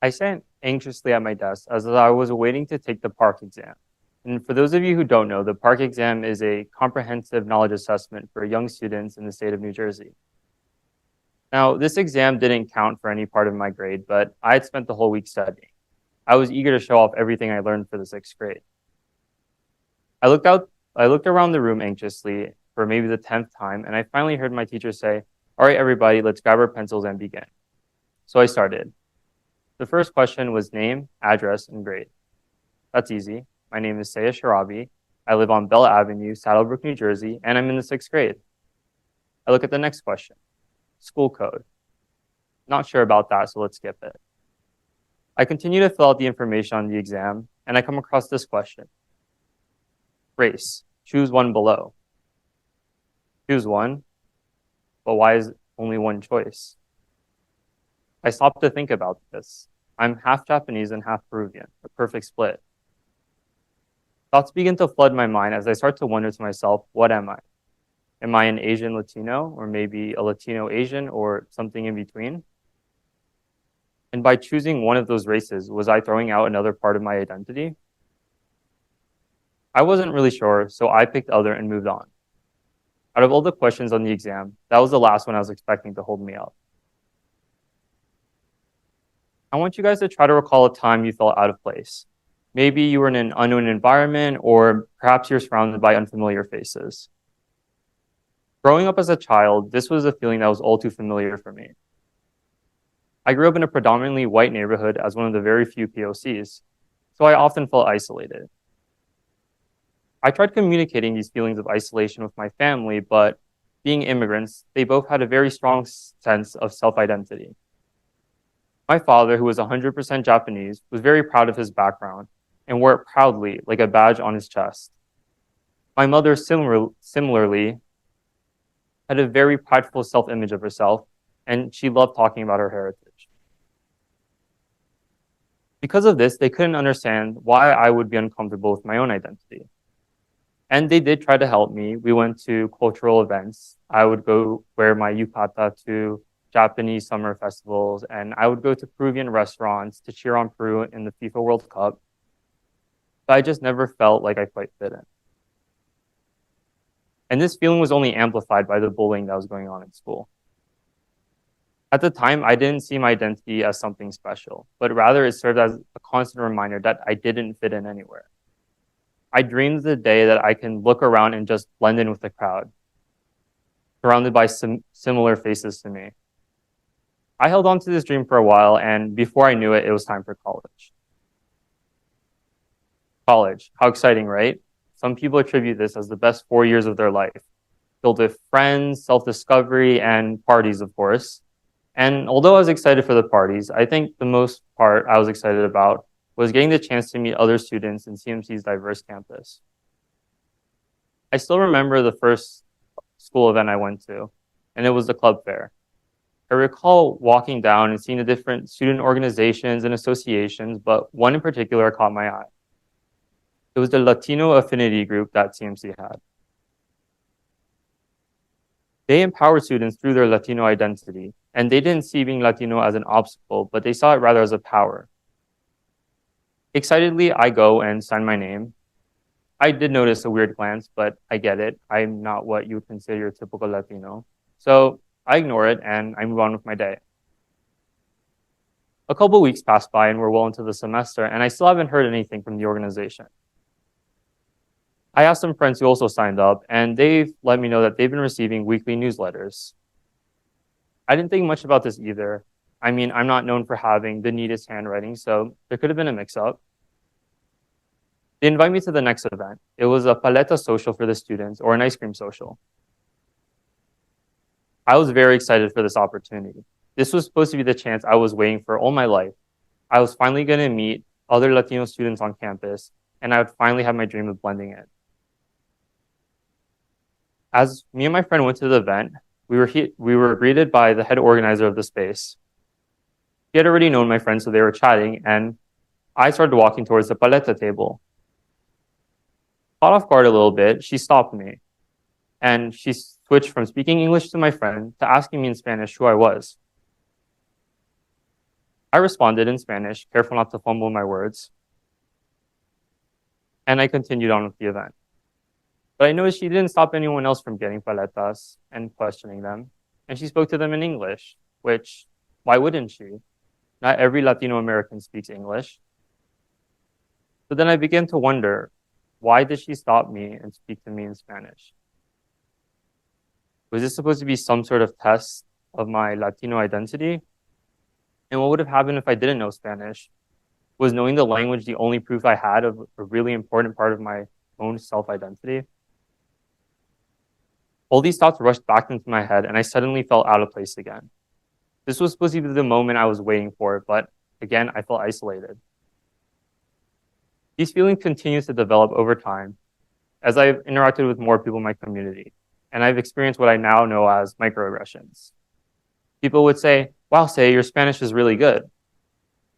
I sat anxiously at my desk as I was waiting to take the PARCC exam. And for those of you who don't know, the PARCC exam is a comprehensive knowledge assessment for young students in the state of New Jersey. Now, this exam didn't count for any part of my grade, but I had spent the whole week studying. I was eager to show off everything I learned for the sixth grade. I looked around the room anxiously for maybe the 10th time, and I finally heard my teacher say, "All right, everybody, let's grab our pencils and begin." So I started. The first question was name, address, and grade. That's easy. My name is Seiya Shirabe. I live on Bell Avenue, Saddlebrook, New Jersey, and I'm in the sixth grade. I look at the next question. School code. Not sure about that, so let's skip it. I continue to fill out the information on the exam, and I come across this question. Race. Choose one below. Choose one, but why is only one choice? I stopped to think about this. I'm half Japanese and half Peruvian, a perfect split. Thoughts begin to flood my mind as I start to wonder to myself, what am I? Am I an Asian Latino, or maybe a Latino Asian, or something in between? And by choosing one of those races, was I throwing out another part of my identity? I wasn't really sure, so I picked other and moved on. Out of all the questions on the exam, that was the last one I was expecting to hold me up. I want you guys to try to recall a time you felt out of place. Maybe you were in an unknown environment, or perhaps you're surrounded by unfamiliar faces. Growing up as a child, this was a feeling that was all too familiar for me. I grew up in a predominantly white neighborhood as one of the very few POCs, so I often felt isolated. I tried communicating these feelings of isolation with my family, but being immigrants, they both had a very strong sense of self-identity. My father, who was 100% Japanese, was very proud of his background and wore it proudly like a badge on his chest. My mother similarly had a very prideful self-image of herself, and she loved talking about her heritage. Because of this, they couldn't understand why I would be uncomfortable with my own identity. And they did try to help me. We went to cultural events. I would go wear my yukata to Japanese summer festivals, and I would go to Peruvian restaurants to cheer on Peru in the FIFA World Cup. But I just never felt like I quite fit in. And this feeling was only amplified by the bullying that was going on in school. At the time, I didn't see my identity as something special, but rather it served as a constant reminder that I didn't fit in anywhere. I dreamed of the day that I can look around and just blend in with the crowd, surrounded by similar faces to me. I held on to this dream for a while, and before I knew it, it was time for college. College, how exciting, right? Some people attribute this as the best 4 years of their life, filled with friends, self-discovery, and parties, of course. And although I was excited for the parties, I think the most part I was excited about was getting the chance to meet other students in CMC's diverse campus. I still remember the first school event I went to, and it was the club fair. I recall walking down and seeing the different student organizations and associations, but one in particular caught my eye. It was the Latino affinity group that CMC had. They empowered students through their Latino identity, and they didn't see being Latino as an obstacle, but they saw it rather as a power. Excitedly, I go and sign my name. I did notice a weird glance, but I get it. I'm not what you would consider your typical Latino. So I ignore it and I move on with my day. A couple weeks pass by and we're well into the semester, and I still haven't heard anything from the organization. I asked some friends who also signed up, and they've let me know that they've been receiving weekly newsletters. I didn't think much about this either. I mean, I'm not known for having the neatest handwriting, so there could have been a mix-up. They invite me to the next event. It was a paleta social for the students, or an ice cream social. I was very excited for this opportunity. This was supposed to be the chance I was waiting for all my life. I was finally going to meet other Latino students on campus, and I would finally have my dream of blending in. As me and my friend went to the event, we were greeted by the head organizer of the space. He had already known my friend, so they were chatting, and I started walking towards the paleta table. Caught off guard a little bit, she stopped me, and she switched from speaking English to my friend to asking me in Spanish who I was. I responded in Spanish, careful not to fumble my words, and I continued on with the event. But I noticed she didn't stop anyone else from getting paletas and questioning them, and she spoke to them in English, which, why wouldn't she? Not every Latino American speaks English. So then I began to wonder, why did she stop me and speak to me in Spanish? Was this supposed to be some sort of test of my Latino identity? And what would have happened if I didn't know Spanish? Was knowing the language the only proof I had of a really important part of my own self-identity? All these thoughts rushed back into my head, and I suddenly felt out of place again. This was supposed to be the moment I was waiting for, but again, I felt isolated. These feelings continued to develop over time as I've interacted with more people in my community, and I've experienced what I now know as microaggressions. People would say, wow, Seiya, your Spanish is really good.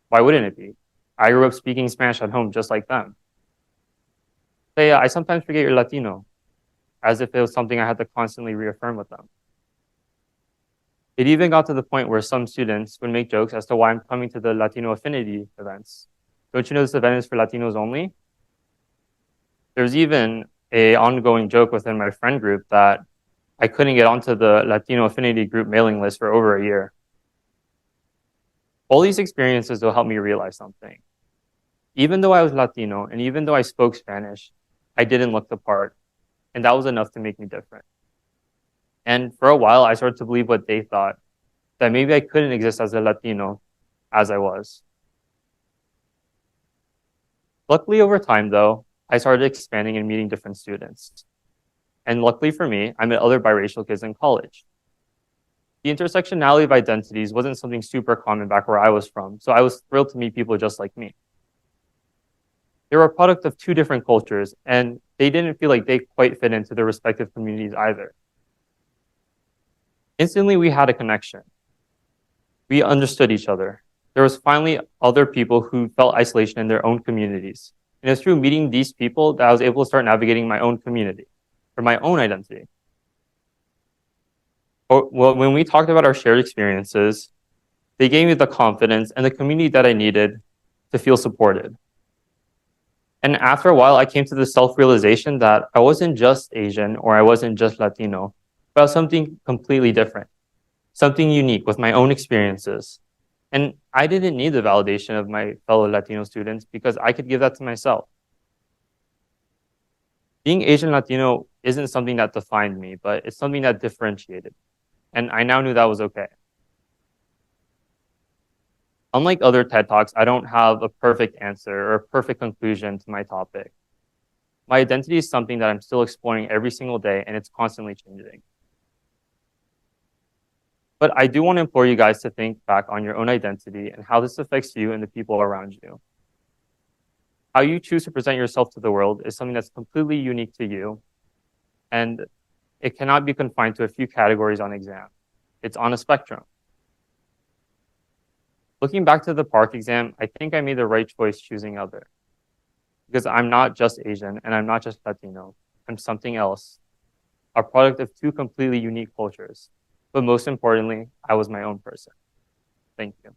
Why wouldn't it be? I grew up speaking Spanish at home just like them. Seiya, I sometimes forget you're Latino, as if it was something I had to constantly reaffirm with them. It even got to the point where some students would make jokes as to why I'm coming to the Latino Affinity events. Don't you know this event is for Latinos only? There's even an ongoing joke within my friend group that I couldn't get onto the Latino Affinity group mailing list for over a year. All these experiences will help me realize something. Even though I was Latino and even though I spoke Spanish, I didn't look the part, and that was enough to make me different. And for a while, I started to believe what they thought, that maybe I couldn't exist as a Latino as I was. Luckily, over time, though, I started expanding and meeting different students. And luckily for me, I met other biracial kids in college. The intersectionality of identities wasn't something super common back where I was from, so I was thrilled to meet people just like me. They were a product of two different cultures, and they didn't feel like they quite fit into their respective communities either. Instantly, we had a connection. We understood each other. There was finally other people who felt isolation in their own communities. And it's through meeting these people that I was able to start navigating my own community, or my own identity. Well, when we talked about our shared experiences, they gave me the confidence and the community that I needed to feel supported. And after a while, I came to the self-realization that I wasn't just Asian or I wasn't just Latino, but I was something completely different, something unique with my own experiences. And I didn't need the validation of my fellow Latino students because I could give that to myself. Being Asian Latino isn't something that defined me, but it's something that differentiated. And I now knew that was okay. Unlike other TED Talks, I don't have a perfect answer or a perfect conclusion to my topic. My identity is something that I'm still exploring every single day, and it's constantly changing. But I do want to implore you guys to think back on your own identity and how this affects you and the people around you. How you choose to present yourself to the world is something that's completely unique to you, and it cannot be confined to a few categories on exam. It's on a spectrum. Looking back to the park exam, I think I made the right choice choosing other. Because I'm not just Asian and I'm not just Latino. I'm something else, a product of two completely unique cultures. But most importantly, I was my own person. Thank you.